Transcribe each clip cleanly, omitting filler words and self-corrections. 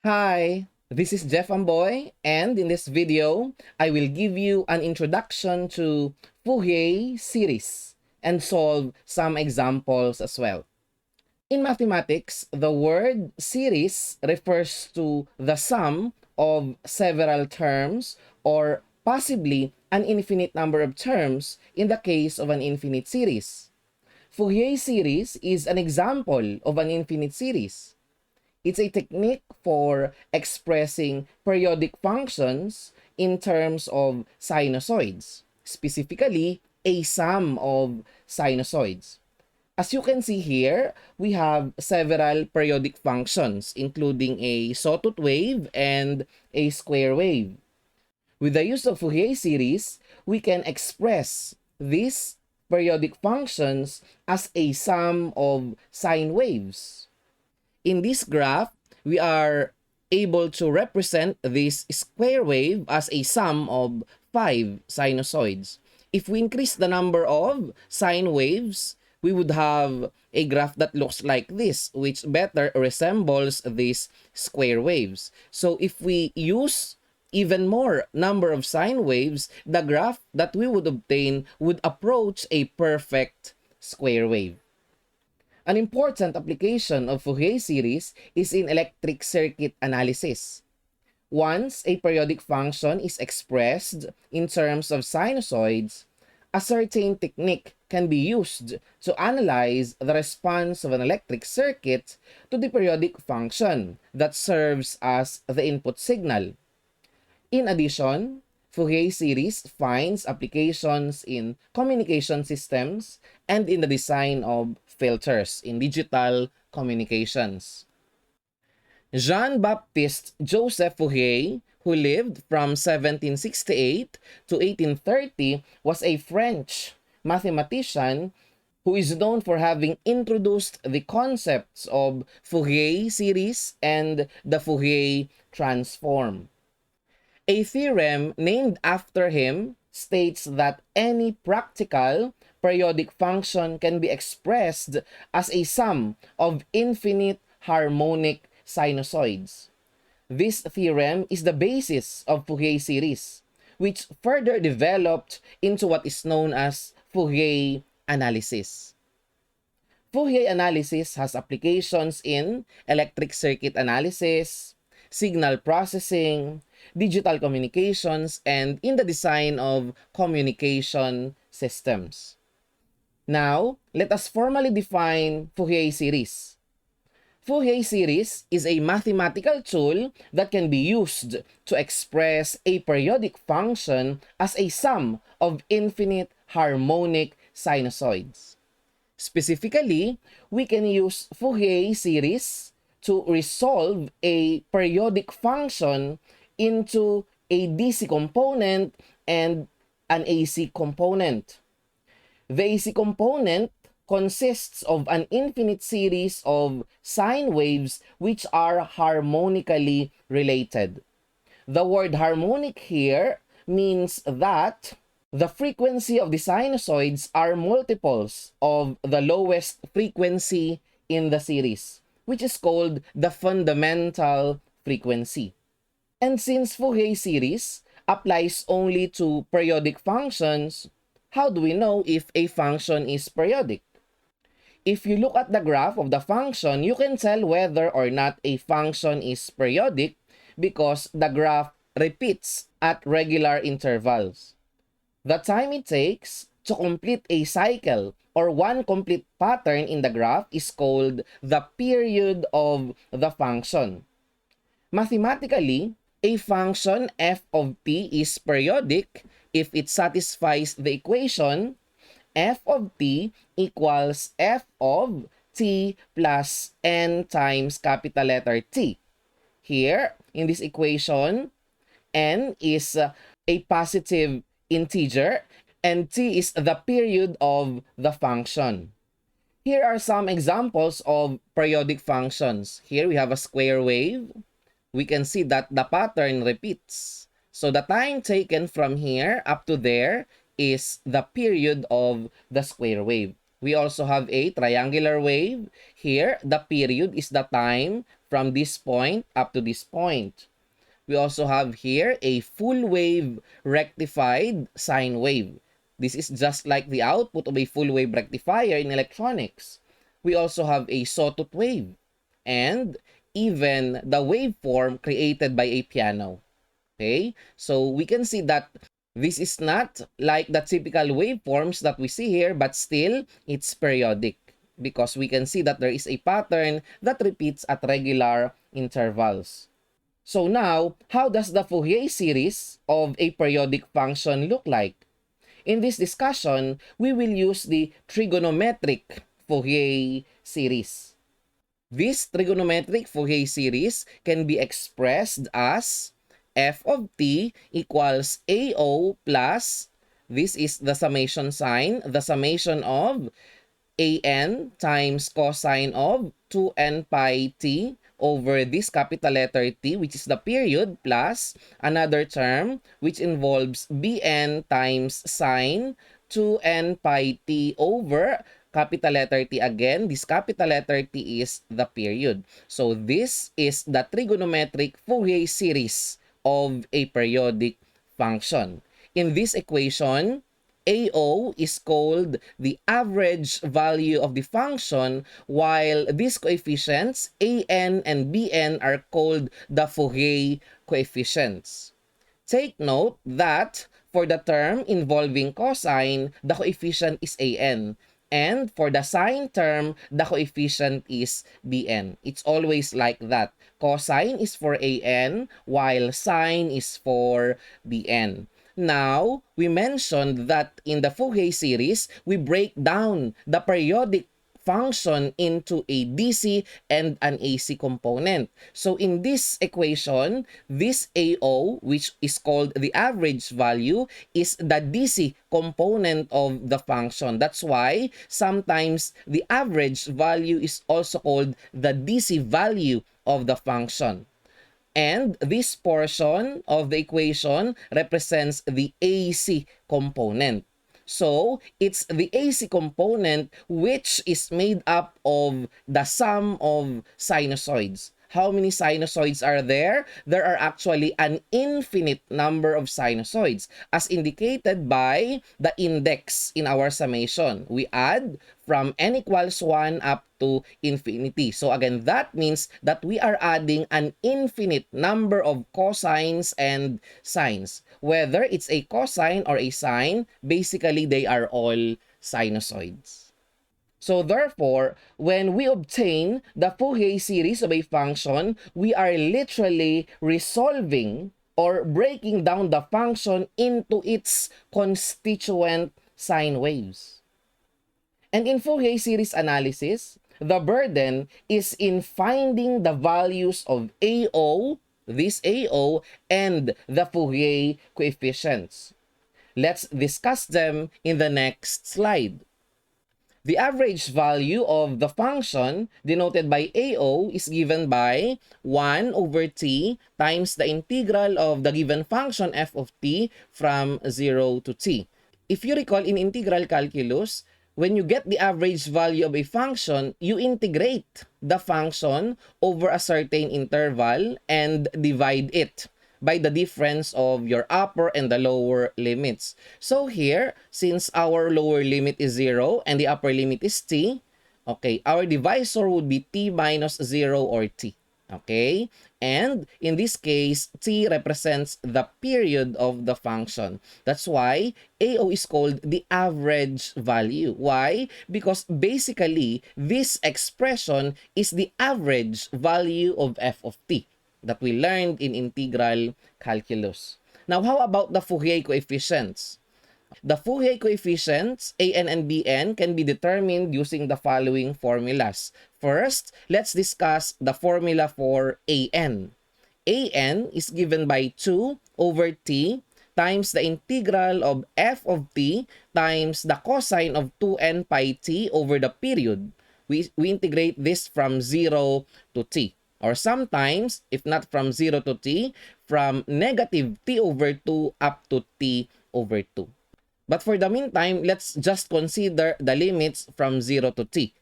Hi, this is Jeff Amboy, and in this video, I will give you an introduction to Fourier series and solve some examples as well. In mathematics, the word series refers to the sum of several terms or possibly an infinite number of terms in the case of an infinite series. Fourier series is an example of an infinite series. It's a technique for expressing periodic functions in terms of sinusoids, specifically a sum of sinusoids. As you can see here, we have several periodic functions, including a sawtooth wave and a square wave. With the use of Fourier series, we can express these periodic functions as a sum of sine waves. In this graph, we are able to represent this square wave as a sum of 5 sinusoids. If we increase the number of sine waves, we would have a graph that looks like this, which better resembles these square waves. So if we use even more number of sine waves, the graph that we would obtain would approach a perfect square wave. An important application of Fourier series is in electric circuit analysis. Once a periodic function is expressed in terms of sinusoids, a certain technique can be used to analyze the response of an electric circuit to the periodic function that serves as the input signal. In addition, Fourier series finds applications in communication systems and in the design of filters in digital communications. Jean-Baptiste Joseph Fourier, who lived from 1768 to 1830, was a French mathematician who is known for having introduced the concepts of Fourier series and the Fourier transform. A theorem named after him states that any practical periodic function can be expressed as a sum of infinite harmonic sinusoids. This theorem is the basis of Fourier series, which further developed into what is known as Fourier analysis. Fourier analysis has applications in electric circuit analysis, signal processing, digital communications, and in the design of communication systems. Now, let us formally define Fourier series. Fourier series is a mathematical tool that can be used to express a periodic function as a sum of infinite harmonic sinusoids. Specifically, we can use Fourier series to resolve a periodic function into a DC component and an AC component. The AC component consists of an infinite series of sine waves which are harmonically related. The word harmonic here means that the frequency of the sinusoids are multiples of the lowest frequency in the series, which is called the fundamental frequency. And since Fourier series applies only to periodic functions, how do we know if a function is periodic? If you look at the graph of the function, you can tell whether or not a function is periodic because the graph repeats at regular intervals. The time it takes to complete a cycle or one complete pattern in the graph is called the period of the function. Mathematically, a function f of t is periodic if it satisfies the equation f of t equals f of t plus n times capital letter T. Here, in this equation, n is a positive integer and t is the period of the function. Here are some examples of periodic functions. Here we have a square wave. We can see that the pattern repeats. So the time taken from here up to there is the period of the square wave. We also have a triangular wave. Here, the period is the time from this point up to this point. We also have here a full wave rectified sine wave. This is just like the output of a full wave rectifier in electronics. We also have a sawtooth wave and even the waveform created by a piano. Okay? So we can see that this is not like the typical waveforms that we see here, but still it's periodic because we can see that there is a pattern that repeats at regular intervals. So now, how does the Fourier series of a periodic function look like? In this discussion, we will use the trigonometric Fourier series. This trigonometric Fourier series can be expressed as f of t equals AO plus, this is the summation sign, the summation of an times cosine of 2n pi t over this capital letter T, which is the period, plus another term which involves bn times sine 2n pi t over capital letter T again. This capital letter T is the period. So this is the trigonometric Fourier series of a periodic function. In this equation, AO is called the average value of the function, while these coefficients, AN and BN, are called the Fourier coefficients. Take note that for the term involving cosine, the coefficient is AN. And for the sine term, the coefficient is BN. It's always like that. Cosine is for AN, while sine is for BN. Now, we mentioned that in the Fourier series, we break down the periodic function into a DC and an AC component. So in this equation, this AO, which is called the average value, is the DC component of the function. That's why sometimes the average value is also called the DC value of the function. And this portion of the equation represents the AC component. So, it's the AC component which is made up of the sum of sinusoids. How many sinusoids are there? There are actually an infinite number of sinusoids as indicated by the index in our summation. We add from n equals 1 up to infinity. So again, that means that we are adding an infinite number of cosines and sines. Whether it's a cosine or a sine, basically they are all sinusoids. So therefore, when we obtain the Fourier series of a function, we are literally resolving or breaking down the function into its constituent sine waves. And in Fourier series analysis, the burden is in finding the values of AO, this AO, and the Fourier coefficients. Let's discuss them in the next slide. The average value of the function denoted by AO is given by 1 over t times the integral of the given function f of t from 0 to t. If you recall in integral calculus, when you get the average value of a function, you integrate the function over a certain interval and divide it by the difference of your upper and the lower limits. So here, since our lower limit is 0 and the upper limit is t, okay, our divisor would be t minus 0 or t. Okay? And in this case, t represents the period of the function. That's why AO is called the average value. Why? Because basically, this expression is the average value of f of t that we learned in integral calculus. Now, how about the Fourier coefficients? The Fourier coefficients, AN and BN, can be determined using the following formulas. First, let's discuss the formula for AN. AN is given by 2 over t times the integral of f of t times the cosine of 2n pi t over the period. We integrate this from 0 to t. Or sometimes, if not from 0 to t, from negative t over 2 up to t over 2. But for the meantime, let's just consider the limits from 0 to t.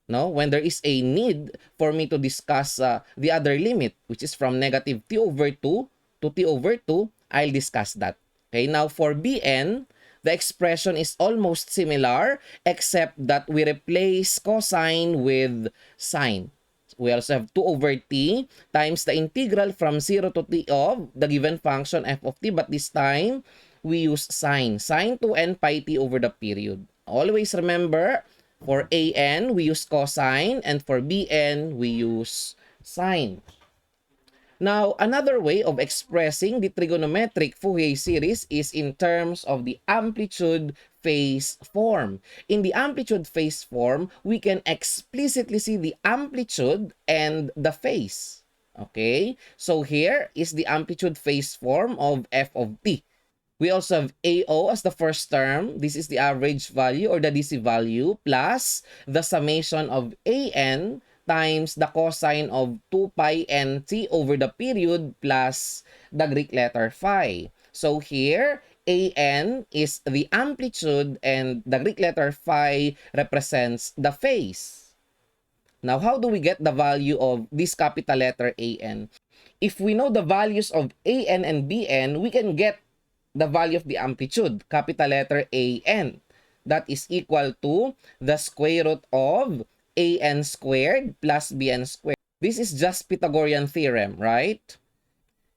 No, when there is a need for me to discuss the other limit, which is from negative t over 2 to t over 2, I'll discuss that. Okay, now for Bn, the expression is almost similar except that we replace cosine with sine. We also have 2 over t times the integral from 0 to t of the given function f of t, but this time we use sine. Sine 2n pi t over the period. Always remember, for an, we use cosine, and for bn, we use sine. Now, another way of expressing the trigonometric Fourier series is in terms of the amplitude phase form. In the amplitude phase form, we can explicitly see the amplitude and the phase. Okay? So here is the amplitude phase form of f of t. We also have AO as the first term. This is the average value or the DC value plus the summation of AN times the cosine of 2 pi nt over the period plus the Greek letter phi. So here, AN is the amplitude and the Greek letter phi represents the phase. Now, how do we get the value of this capital letter AN? If we know the values of AN and BN, we can get the value of the amplitude, capital letter AN. That is equal to the square root of AN squared plus BN squared. This is just Pythagorean theorem, right?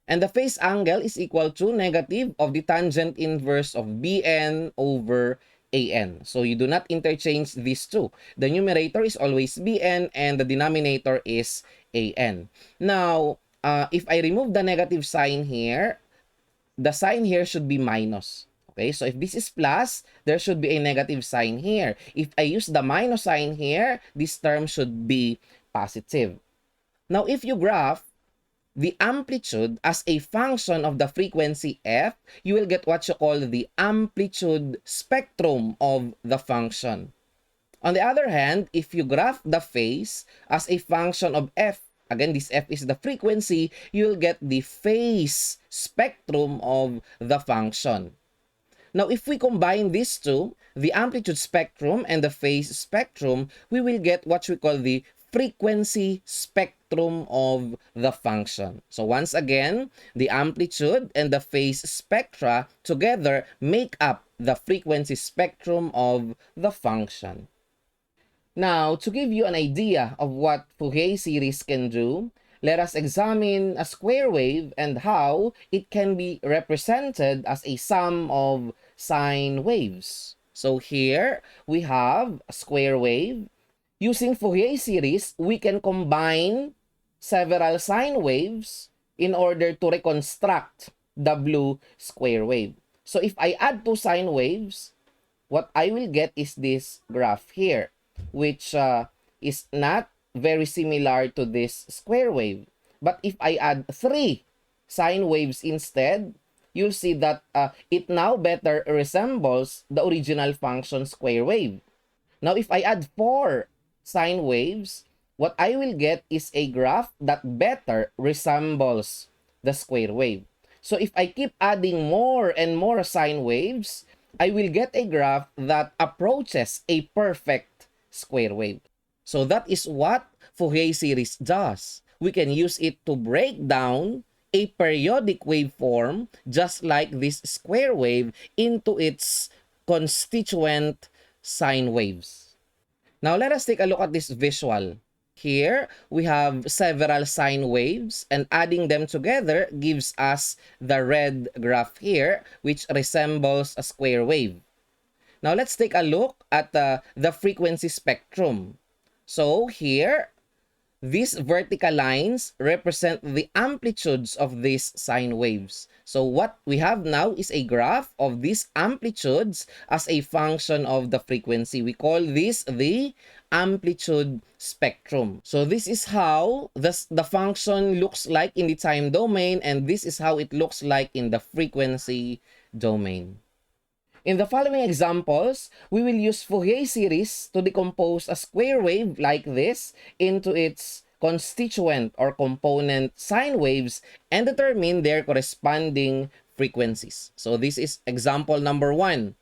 And the phase angle is equal to negative of the tangent inverse of BN over AN. So you do not interchange these two. The numerator is always BN and the denominator is AN. Now, if I remove the negative sign here, the sign here should be minus. Okay, so if this is plus, there should be a negative sign here. If I use the minus sign here, this term should be positive. Now, if you graph the amplitude as a function of the frequency f, you will get what you call the amplitude spectrum of the function. On the other hand, if you graph the phase as a function of f, again, this f is the frequency, you'll get the phase spectrum of the function. Now, if we combine these two, the amplitude spectrum and the phase spectrum, we will get what we call the frequency spectrum of the function. So once again, the amplitude and the phase spectra together make up the frequency spectrum of the function. Now, to give you an idea of what Fourier series can do, let us examine a square wave and how it can be represented as a sum of sine waves. So here, we have a square wave. Using Fourier series, we can combine several sine waves in order to reconstruct the blue square wave. So if I add two sine waves, what I will get is this graph here, which is not very similar to this square wave. But if I add 3 sine waves instead, you'll see that it now better resembles the original function square wave. Now, if I add 4 sine waves, what I will get is a graph that better resembles the square wave. So if I keep adding more and more sine waves, I will get a graph that approaches a perfect square wave. So that is what Fourier series does. We can use it to break down a periodic waveform just like this square wave into its constituent sine waves. Now let us take a look at this visual. Here, we have several sine waves and adding them together gives us the red graph here, which resembles a square wave. Now let's take a look at the frequency spectrum. So here, these vertical lines represent the amplitudes of these sine waves. So what we have now is a graph of these amplitudes as a function of the frequency. We call this the amplitude spectrum. So this is how the function looks like in the time domain, and this is how it looks like in the frequency domain. In the following examples, we will use Fourier series to decompose a square wave like this into its constituent or component sine waves and determine their corresponding frequencies. So this is example number 1.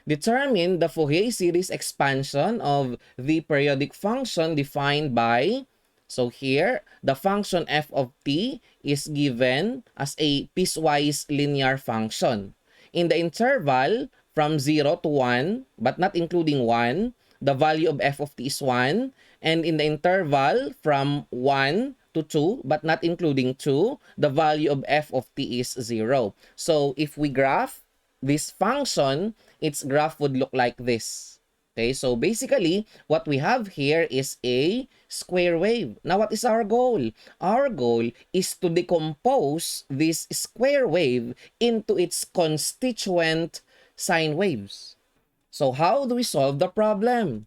Determine the Fourier series expansion of the periodic function defined by, so here, the function f of t is given as a piecewise linear function. In the interval from 0 to 1, but not including 1, the value of f of t is 1. And in the interval from 1 to 2, but not including 2, the value of f of t is 0. So if we graph this function, its graph would look like this. Okay, so basically, what we have here is a square wave. Now, what is our goal? Our goal is to decompose this square wave into its constituent sine waves. So, how do we solve the problem?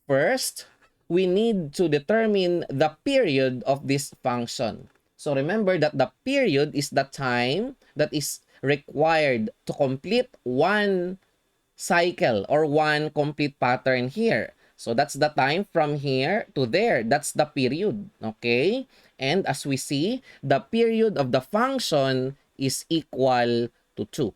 First, we need to determine the period of this function. So remember that the period is the time that is required to complete one cycle or one complete pattern here. So that's the time from here to there. That's the period. Okay? And as we see, the period of the function is equal to 2.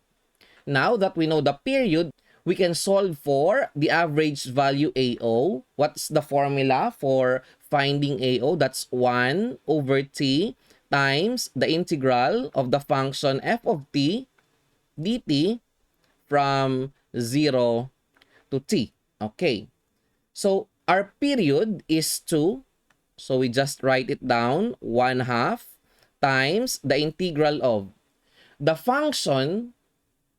Now that we know the period, we can solve for the average value AO. What's the formula for finding AO? That's 1 over t times the integral of the function f of t dt from 0 to t. Okay. So our period is 2. So we just write it down, 1/2 times the integral of the function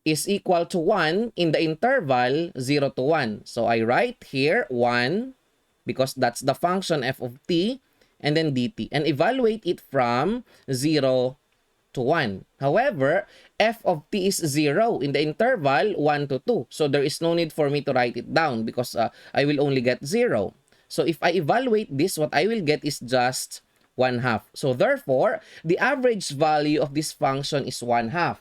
is equal to 1 in the interval 0 to 1. So I write here 1 because that's the function f of t and then dt, and evaluate it from 0 to 1. However, f of t is 0 in the interval 1 to 2. So there is no need for me to write it down because I will only get 0. So if I evaluate this, what I will get is just 1/2. So therefore, the average value of this function is 1/2.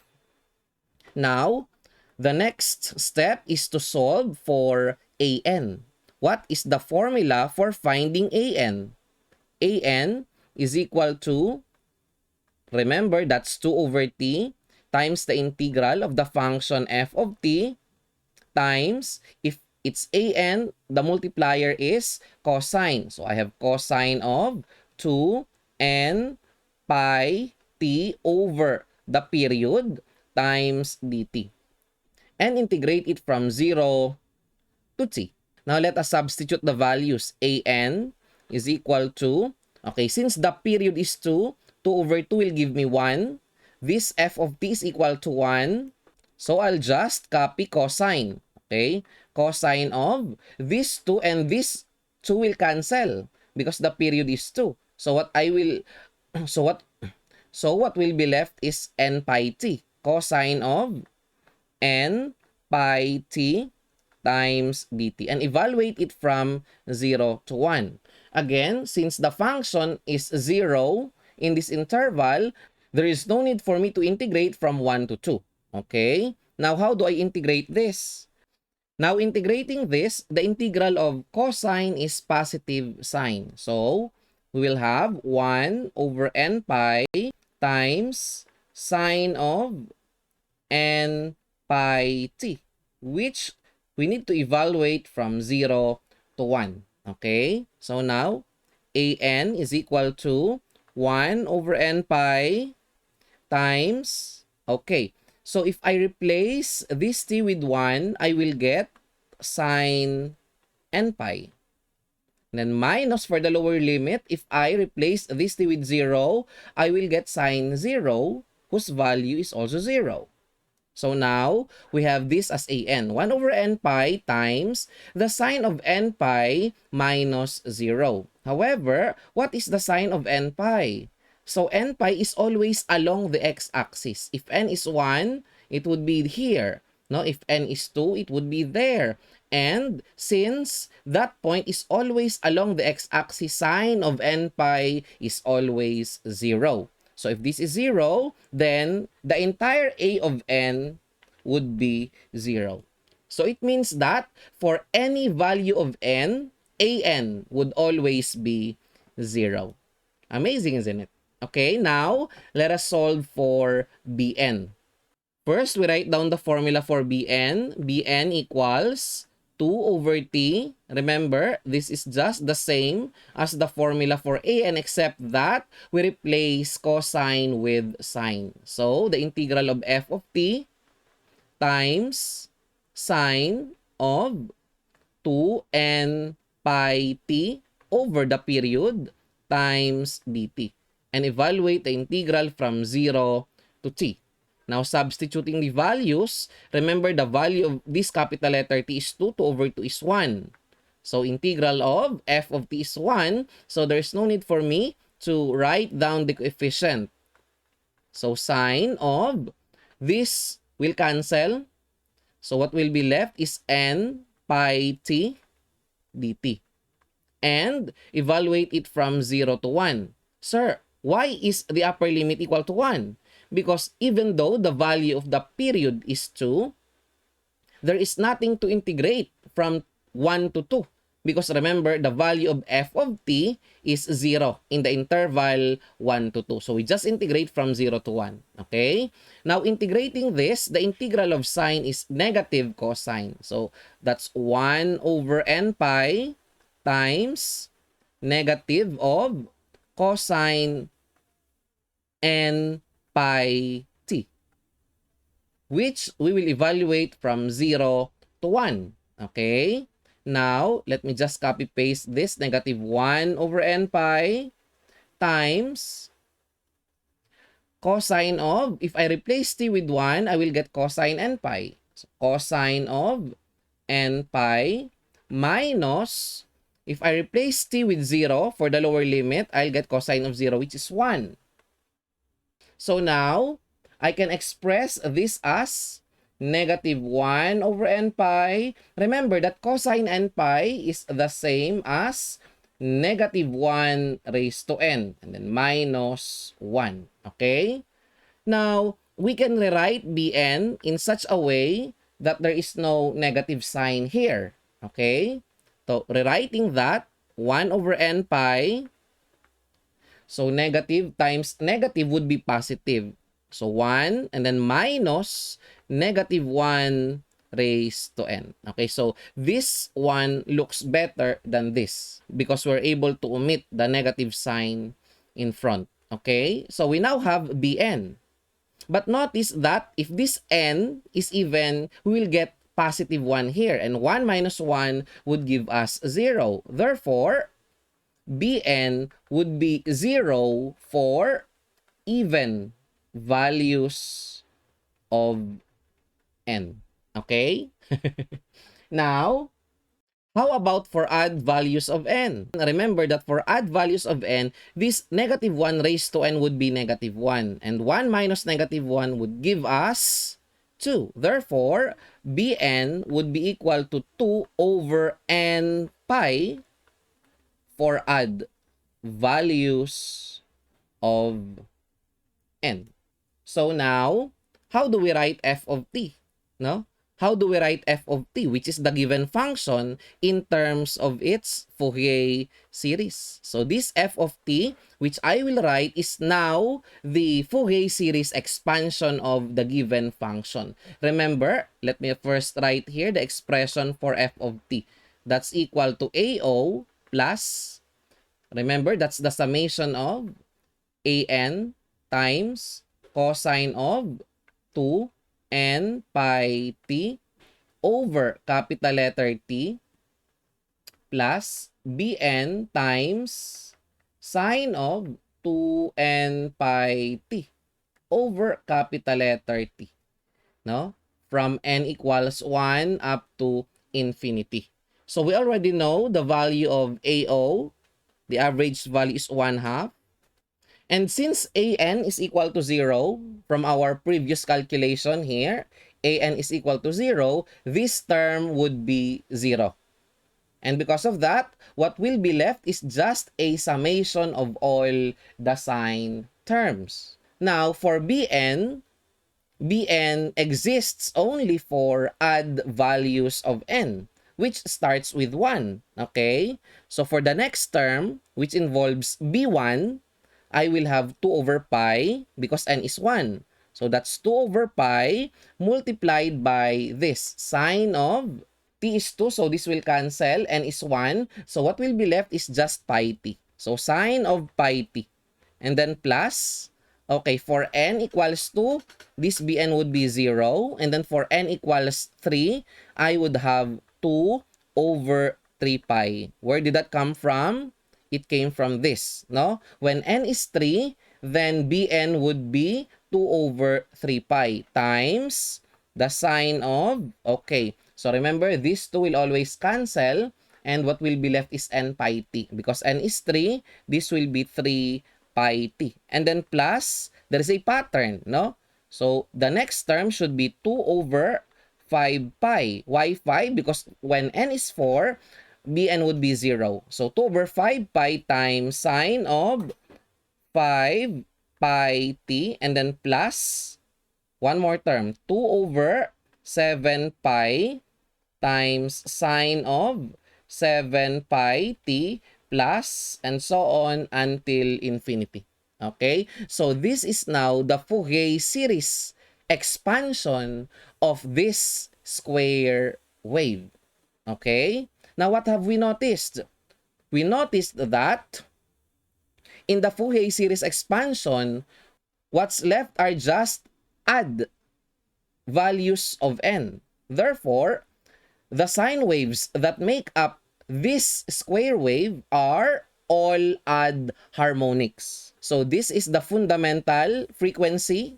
Now, the next step is to solve for an. What is the formula for finding an? An is equal to, remember, that's 2 over t times the integral of the function f of t times, if it's an, the multiplier is cosine. So I have cosine of 2n pi t over the period times dt, and integrate it from 0 to t. Now let us substitute the values. An is equal to, okay, since the period is 2, 2 over 2 will give me 1. This f of t is equal to 1. So I'll just copy cosine. Okay, cosine of this 2 and this 2 will cancel because the period is 2. So what I will, so what will be left is n pi t. Cosine of n pi t times dt, and evaluate it from 0 to 1. Again, since the function is 0 in this interval, there is no need for me to integrate from 1 to 2. Okay? Now, how do I integrate this? Now, integrating this, the integral of cosine is positive sign. So, we will have 1 over n pi times sine of n pi t, which we need to evaluate from 0 to 1. Okay? So now, an is equal to 1 over n pi times, okay. So if I replace this t with 1, I will get sine n pi. And then minus for the lower limit, if I replace this t with 0, I will get sine 0, whose value is also 0. So now, we have this as an. 1 over n pi times the sine of n pi minus 0. However, what is the sine of n pi? So n pi is always along the x-axis. If n is 1, it would be here. No, if n is 2, it would be there. And since that point is always along the x-axis, sine of n pi is always 0. So if this is 0, then the entire a of n would be 0. So it means that for any value of n, an would always be 0. Amazing, isn't it? Okay, now let us solve for bn. First, we write down the formula for Bn. Bn equals 2 over t. Remember, this is just the same as the formula for An except that we replace cosine with sine. So, the integral of f of t times sine of 2n pi t over the period times dt. And evaluate the integral from 0 to t. Now, substituting the values, remember the value of this capital letter t is 2, 2 over 2 is 1. So, integral of f of t is 1. So, there's no need for me to write down the coefficient. So, sine of this will cancel. So, what will be left is n pi t dt. And evaluate it from 0 to 1. Sir, why is the upper limit equal to 1? Because even though the value of the period is 2, there is nothing to integrate from 1 to 2. Because remember, the value of f of t is 0 in the interval 1 to 2. So we just integrate from 0 to 1. Okay? Now, integrating this, the integral of sine is negative cosine. So that's 1 over n pi times negative of cosine n pi t, which we will evaluate from 0 to 1. Okay? Now, let me just copy-paste this. Negative 1 over n pi times cosine of, if I replace t with 1, I will get cosine n pi. So, cosine of n pi minus, if I replace t with 0 for the lower limit, I'll get cosine of 0, which is 1. So now, I can express this as negative 1 over n pi. Remember that cosine n pi is the same as negative 1 raised to n, and then minus 1. Okay? Now, we can rewrite Bn in such a way that there is no negative sign here. Okay? So, rewriting that, 1 over n pi. So, negative times negative would be positive. So, 1 and then minus negative 1 raised to n. Okay, so this one looks better than this because we're able to omit the negative sign in front. Okay, so we now have Bn. But notice that if this n is even, we will get positive 1 here. And 1 minus 1 would give us 0. Therefore, Bn would be 0 for even values of n. Okay? Now, how about for odd values of n? Remember that for odd values of n, this negative 1 raised to n would be negative 1. And 1 minus negative 1 would give us 2. Therefore, Bn would be equal to 2 over n pi for odd values of n. So now, how do we write f of t? No? How do we write f of t, which is the given function, in terms of its Fourier series? So this f of t, which I will write, is now the Fourier series expansion of the given function. Remember, let me first write here the expression for f of t. That's equal to AO plus, remember, that's the summation of an times cosine of 2n pi t over capital letter T plus Bn times sine of 2n pi t over capital letter T. No? From n equals 1 up to infinity. So we already know the value of AO. The average value is 1/2. And since an is equal to 0, from our previous calculation here, an is equal to 0, this term would be 0. And because of that, what will be left is just a summation of all the sine terms. Now, for Bn exists only for odd values of n, which starts with 1. Okay? So for the next term, which involves B1, I will have 2 over pi because n is 1. So that's 2 over pi multiplied by this sine of t is 2. So this will cancel. N is 1. So what will be left is just pi t. So sine of pi t. And then plus, okay, for n equals 2, this bn would be 0. And then for n equals 3, I would have 2 over 3 pi. Where did that come from? It came from this, no? When n is 3, then bn would be 2 over 3 pi times the sine of, okay, so remember, these two will always cancel, and what will be left is n pi t. Because n is 3, this will be 3 pi t. And then plus, there is a pattern, no? So the next term should be 2 over 5 pi. Why 5? Because when n is 4, bn would be 0. So 2 over 5 pi times sine of 5 pi t, and then plus one more term, 2 over 7 pi times sine of 7 pi t plus and so on until infinity. Okay? So this is now the Fourier series expansion of this square wave. Okay? Now what have we noticed? We noticed that in the Fourier series expansion, what's left are just add values of n. Therefore, the sine waves that make up this square wave are all odd harmonics. So this is the fundamental frequency,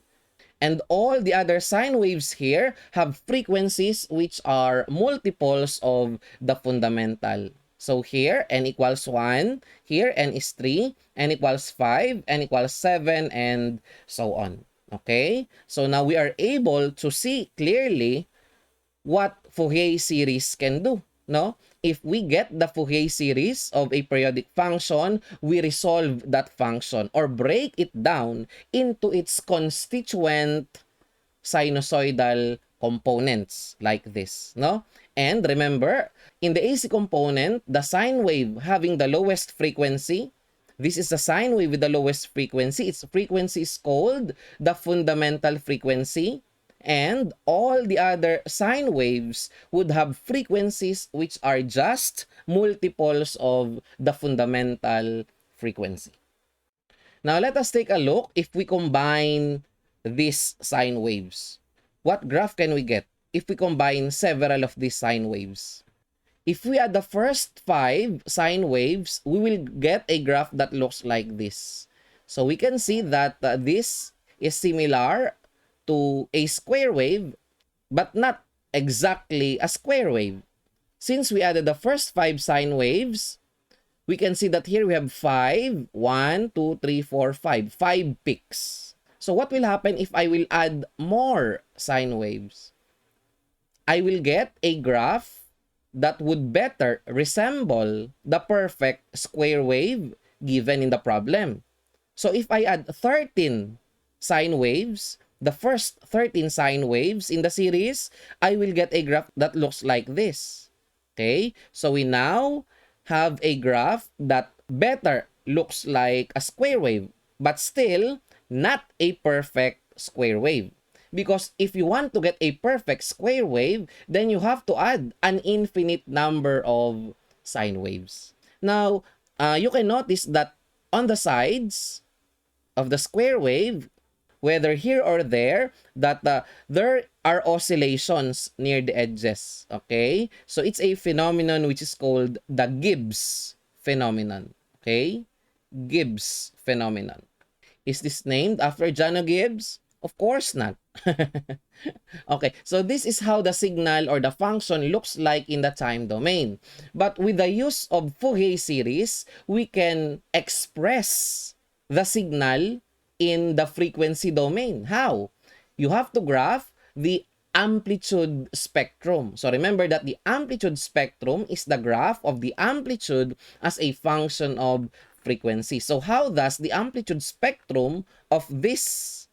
and all the other sine waves here have frequencies which are multiples of the fundamental. So here, n equals 1, here n is 3, n equals 5, n equals 7, and so on. Okay? So now we are able to see clearly what Fourier series can do, no? If we get the Fourier series of a periodic function, we resolve that function or break it down into its constituent sinusoidal components like this, no? And remember, in the AC component, the sine wave having the lowest frequency, this is the sine wave with the lowest frequency. Its frequency is called the fundamental frequency. And all the other sine waves would have frequencies which are just multiples of the fundamental frequency. Now, let us take a look if we combine these sine waves. What graph can we get if we combine several of these sine waves? If we add the first 5 sine waves, we will get a graph that looks like this. So we can see that this is similar to a square wave, but not exactly a square wave. Since we added the first 5 sine waves, we can see that here we have 5, 1, 2, 3, 4, 5, 5 peaks. So what will happen if I will add more sine waves? I will get a graph that would better resemble the perfect square wave given in the problem. So if I add 13 sine waves, the first 13 sine waves in the series, I will get a graph that looks like this. Okay? So we now have a graph that better looks like a square wave, but still not a perfect square wave. Because if you want to get a perfect square wave, then you have to add an infinite number of sine waves. Now, you can notice that on the sides of the square wave, whether here or there, that there are oscillations near the edges. Okay? So it's a phenomenon which is called the Gibbs phenomenon. Okay? Gibbs phenomenon. Is this named after John Gibbs? Of course not. Okay, so this is how the signal or the function looks like in the time domain. But with the use of Fourier series, we can express the signal in the frequency domain. How? You have to graph the amplitude spectrum. So remember that the amplitude spectrum is the graph of the amplitude as a function of frequency. So how does the amplitude spectrum of this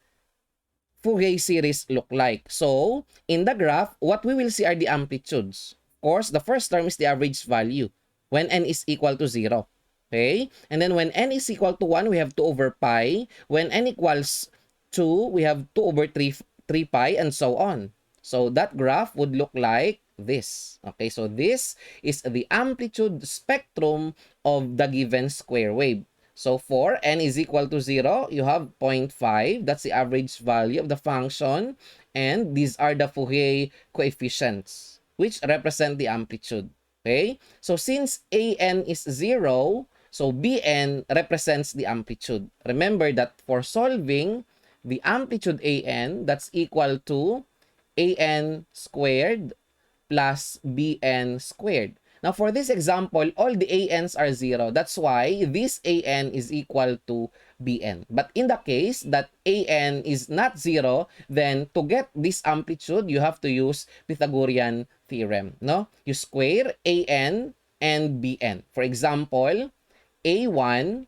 Fourier series look like? So in the graph, what we will see are the amplitudes. Of course, the first term is the average value when n is equal to 0. Okay? And then when n is equal to 1, we have 2 over pi. When n equals 2, we have 2 over 3 pi, and so on. So that graph would look like this. Okay, so this is the amplitude spectrum of the given square wave. So for n is equal to 0, you have 0.5. That's the average value of the function. And these are the Fourier coefficients, which represent the amplitude. Okay? So since an is 0, so bn represents the amplitude. Remember that for solving the amplitude an, that's equal to an squared plus bn squared. Now, for this example, all the an's are 0. That's why this an is equal to bn. But in the case that an is not 0, then to get this amplitude, you have to use Pythagorean theorem. No? You square an and bn. For example, a1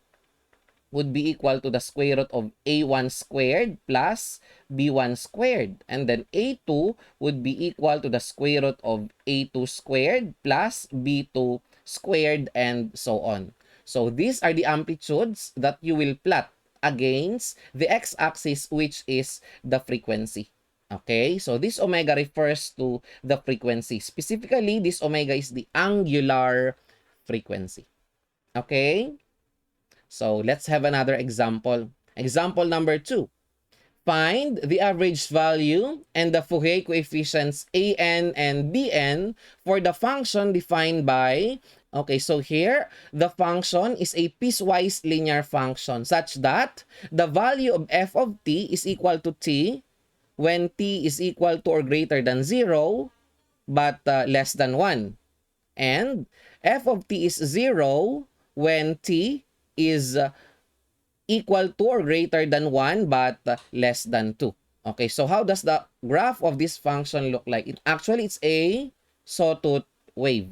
would be equal to the square root of a1 squared plus b1 squared. And then a2 would be equal to the square root of a2 squared plus b2 squared, and so on. So these are the amplitudes that you will plot against the x-axis, which is the frequency. Okay, so this omega refers to the frequency. Specifically, this omega is the angular frequency. Okay? So let's have another example. Example number 2. Find the average value and the Fourier coefficients an and bn for the function defined by, okay, so here, the function is a piecewise linear function such that the value of f of t is equal to t when t is equal to or greater than 0 but less than 1. And f of t is 0 when t is equal to or greater than 1 but less than 2. Okay, so how does the graph of this function look like? It's a sawtooth wave.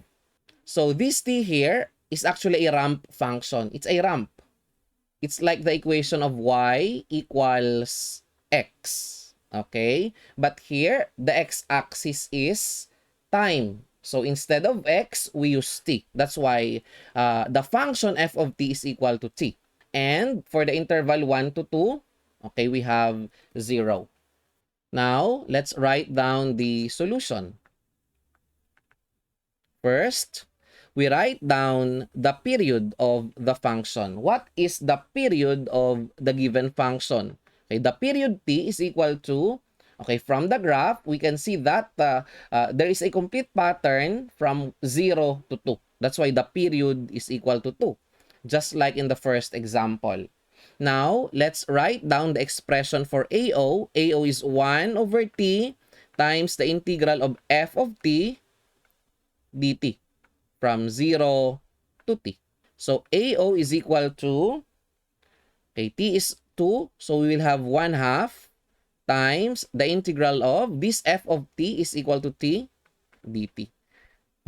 So this t here is actually a ramp function. It's a ramp. It's like the equation of y equals x. Okay, but here the x-axis is time. So instead of x, we use t. That's why the function f of t is equal to t. And for the interval 1 to 2, okay, we have 0. Now, let's write down the solution. First, we write down the period of the function. What is the period of the given function? Okay, the period t is equal to, okay, from the graph, we can see that there is a complete pattern from 0 to 2. That's why the period is equal to 2, just like in the first example. Now, let's write down the expression for AO. AO is 1 over t times the integral of f of t dt from 0 to t. So, AO is equal to, okay, t is 2, so we will have 1 half times the integral of this f of t is equal to t dt.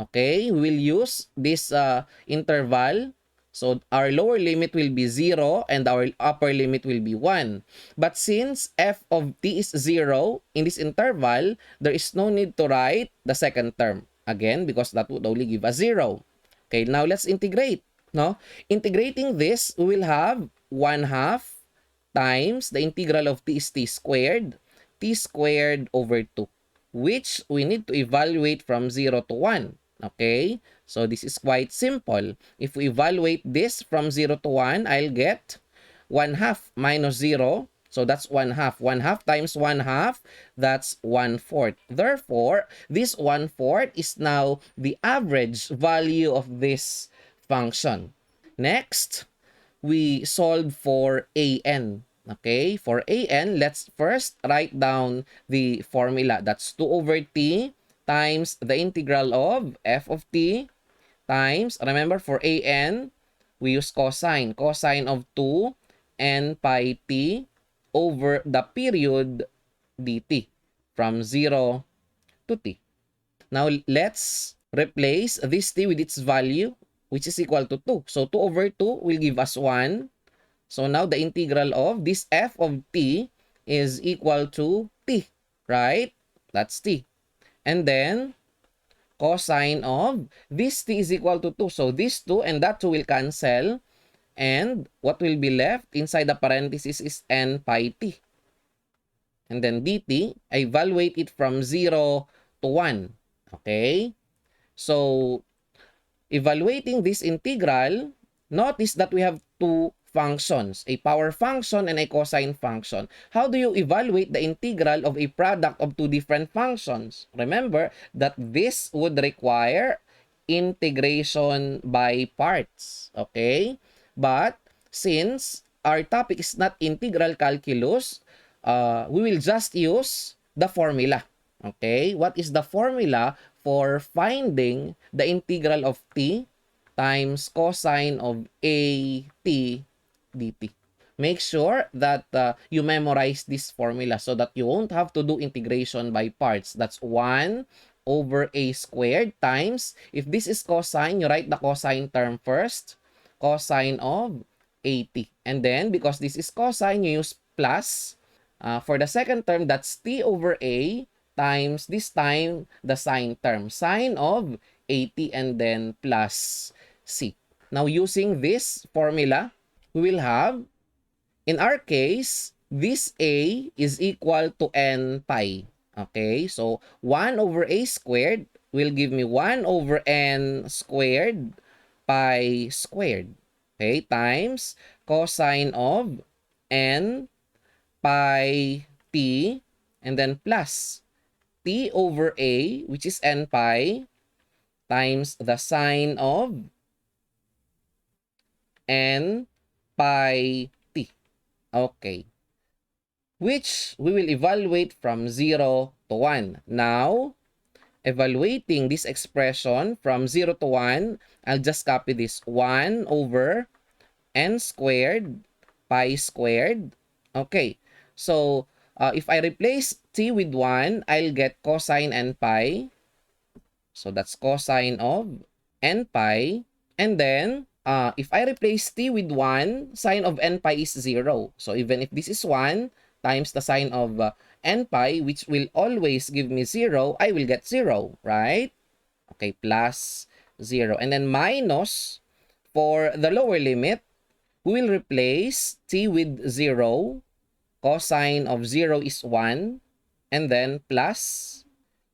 Okay, we will use this interval. So our lower limit will be 0 and our upper limit will be 1. But since f of t is 0 in this interval, there is no need to write the second term again because that would only give us 0. Okay, now let's integrate. No? Integrating this, we will have 1 half times the integral of t is t squared over 2, which we need to evaluate from 0 to 1. Okay, so this is quite simple. If we evaluate this from 0 to 1, I'll get 1 half minus 0. So that's 1 half. 1 half times 1 half, that's 1/4. Therefore, this 1/4 is now the average value of this function. Next, we solve for an. Okay, for an, let's first write down the formula. That's 2 over t times the integral of f of t times, remember for an, we use cosine. Cosine of 2 n pi t over the period dt from 0 to t. Now, let's replace this t with its value, which is equal to 2. So, 2 over 2 will give us 1. So, now the integral of this f of t is equal to t, right? That's t. And then, cosine of this t is equal to 2. So, this 2 and that 2 will cancel. And what will be left inside the parenthesis is n pi t. And then dt, I evaluate it from 0 to 1. Okay? So, evaluating this integral, notice that we have two functions, a power function and a cosine function. How do you evaluate the integral of a product of two different functions? Remember that this would require integration by parts. Okay? But since our topic is not integral calculus, we will just use the formula. Okay? What is the formula for finding the integral of t times cosine of a t dt? Make sure that you memorize this formula so that you won't have to do integration by parts. That's 1 over a squared times, if this is cosine, you write the cosine term first, cosine of 80. And then, because this is cosine, you use plus. For the second term, that's t over a times, this time, the sine term. Sine of 80 and then plus c. Now, using this formula, we will have, in our case, this a is equal to n pi. Okay, so 1 over a squared will give me 1 over n squared pi squared. Okay, times cosine of n pi t and then plus t over a, which is n pi, times the sine of n pi t. Okay. Which we will evaluate from 0 to 1. Now, evaluating this expression from 0 to 1, I'll just copy this 1 over n squared pi squared. Okay. So, if I replace t with 1, I'll get cosine n pi. So, that's cosine of n pi. And then, if I replace t with 1, sine of n pi is 0. So, even if this is 1 times the sine of n pi, which will always give me 0, I will get 0, right? Okay, plus 0. And then minus, for the lower limit, we will replace t with 0. Cosine of 0 is 1. And then plus.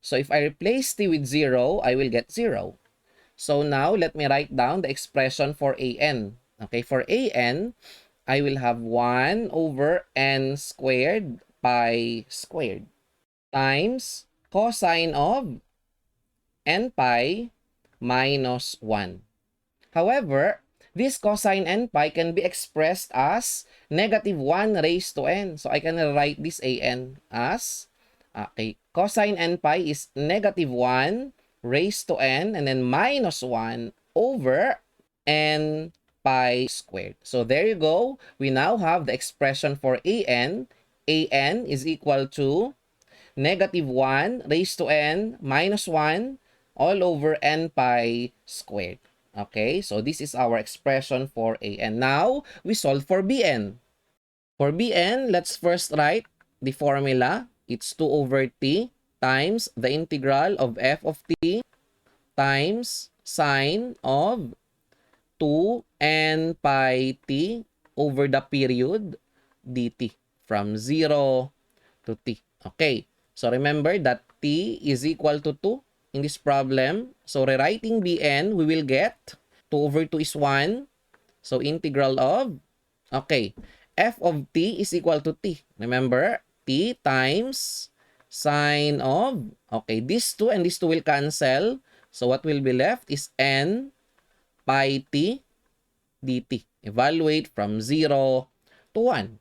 So if I replace t with 0, I will get 0. So now, let me write down the expression for an. Okay, for an, I will have 1 over n squared pi squared times cosine of n pi minus 1. However, this cosine n pi can be expressed as negative 1 raised to n. So I can write this an as, okay, cosine n pi is negative 1 raised to n and then minus 1 over n pi squared. So there you go. We now have the expression for an. An is equal to negative 1 raised to n minus 1 all over n pi squared. Okay, so this is our expression for an. Now, we solve for bn. For bn, let's first write the formula. It's 2 over t times the integral of f of t times sine of 2 n pi t over the period dt from 0 to t. Okay, so remember that t is equal to 2 in this problem. So rewriting bn, we will get 2 over 2 is 1. So integral of, okay, f of t is equal to t. Remember, t times sine of, okay, this 2 and this 2 will cancel. So what will be left is n pi t dt. Evaluate from 0 to 1.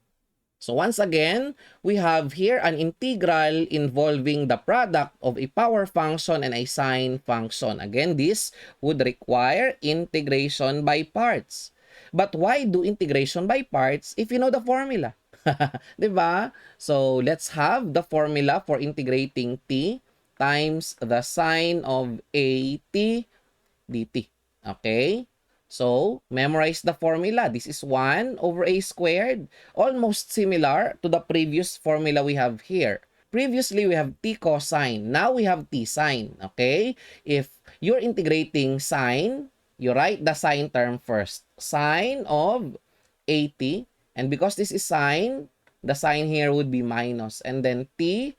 So once again, we have here an integral involving the product of a power function and a sine function. Again, this would require integration by parts. But why do integration by parts if you know the formula? Diba? So let's have the formula for integrating t times the sine of a t dt. Okay? So, memorize the formula. This is 1 over a squared. Almost similar to the previous formula we have here. Previously, we have t cosine. Now, we have t sine. Okay? If you're integrating sine, you write the sine term first. Sine of 80. And because this is sine, the sign here would be minus. And then t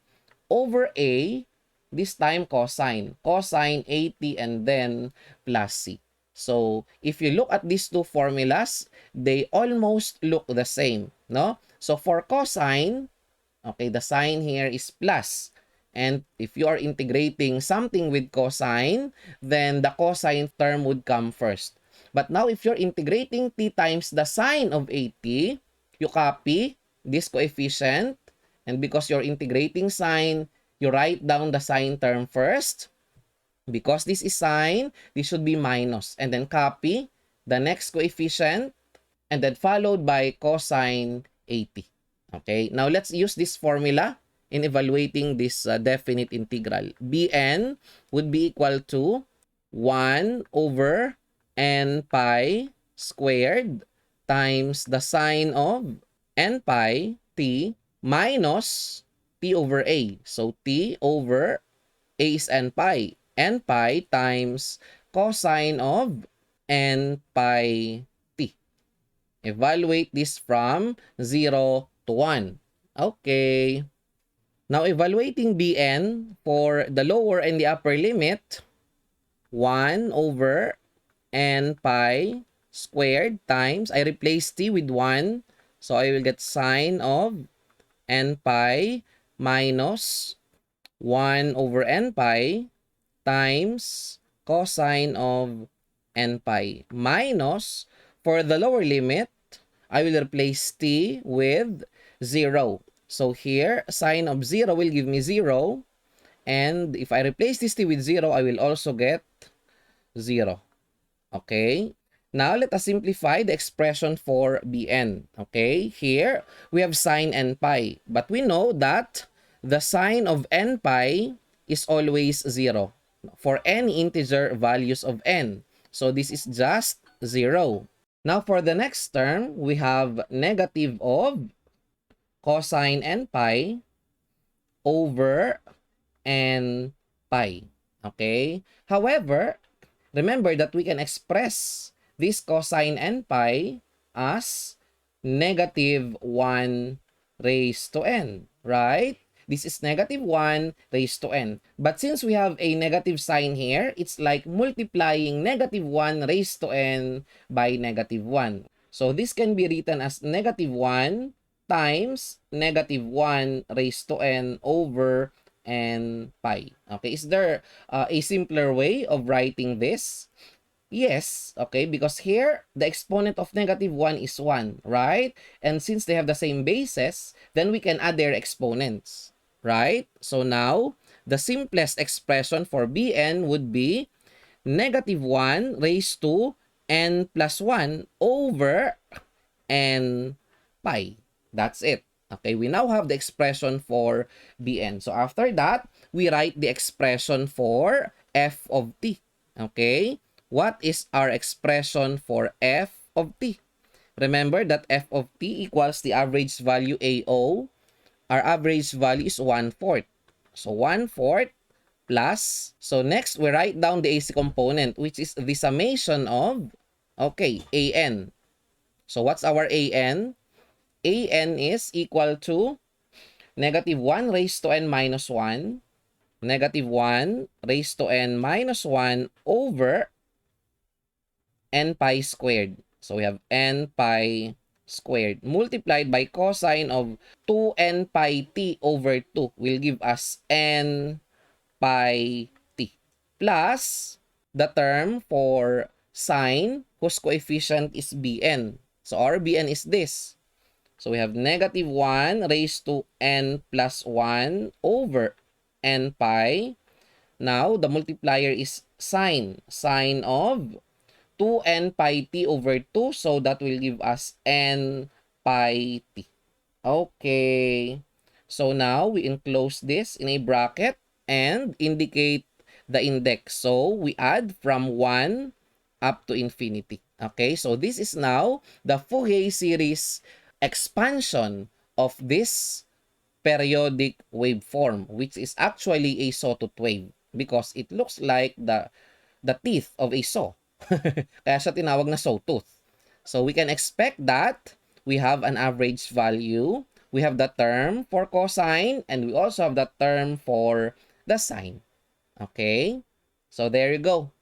over a, this time cosine. Cosine 80 and then plus c. So, if you look at these two formulas, they almost look the same, no? So, for cosine, okay, the sign here is plus. And if you are integrating something with cosine, then the cosine term would come first. But now, if you're integrating t times the sine of 80, you copy this coefficient. And because you're integrating sine, you write down the sine term first. Because this is sine, this should be minus. And then copy the next coefficient and then followed by cosine 80. Okay, now let's use this formula in evaluating this definite integral. Bn would be equal to 1 over n pi squared times the sine of n pi t minus t over a. So t over a is n pi. N pi times cosine of n pi t. Evaluate this from 0 to 1. Okay. Now, evaluating Bn for the lower and the upper limit, 1 over n pi squared times, I replace t with 1. So, I will get sine of n pi minus 1 over n pi times cosine of n pi minus, for the lower limit, I will replace t with 0. So here, sine of 0 will give me 0. And if I replace this t with 0, I will also get 0. Okay? Now, let us simplify the expression for Bn. Okay? Here, we have sine n pi. But we know that the sine of n pi is always 0 for any integer values of n. So, this is just 0. Now, for the next term, we have negative of cosine n pi over n pi. Okay? However, remember that we can express this cosine n pi as negative 1 raised to n, right? This is negative 1 raised to n. But since we have a negative sign here, it's like multiplying negative 1 raised to n by negative 1. So this can be written as negative 1 times negative 1 raised to n over n pi. Okay, is there a simpler way of writing this? Yes, okay, because here, the exponent of negative 1 is 1, right? And since they have the same bases, then we can add their exponents, right? So now, the simplest expression for Bn would be negative 1 raised to n plus 1 over n pi. That's it. Okay, we now have the expression for Bn. So after that, we write the expression for f of t. Okay? What is our expression for f of t? Remember that f of t equals the average value AO. Our average value is 1/4. So 1/4 plus. So next, we write down the AC component, which is the summation of, okay, AN. So what's our AN? AN is equal to negative 1 raised to n minus 1, negative 1 raised to n minus 1 over n pi squared. So we have n pi squared multiplied by cosine of 2n pi t over 2 will give us n pi t plus the term for sine whose coefficient is bn. So our bn is this. So we have negative 1 raised to n plus 1 over n pi. Now, the multiplier is sine. Sine of 2n pi t over 2. So, that will give us n pi t. Okay. So, now, we enclose this in a bracket and indicate the index. So, we add from 1 up to infinity. Okay. So, this is now the Fourier series expansion of this periodic waveform, which is actually a sawtooth wave because it looks like the teeth of a saw. Kaya siya tinawag na sawtooth. So we can expect that we have an average value We have the term for cosine and we also have the term for the sine. Okay? So there you go.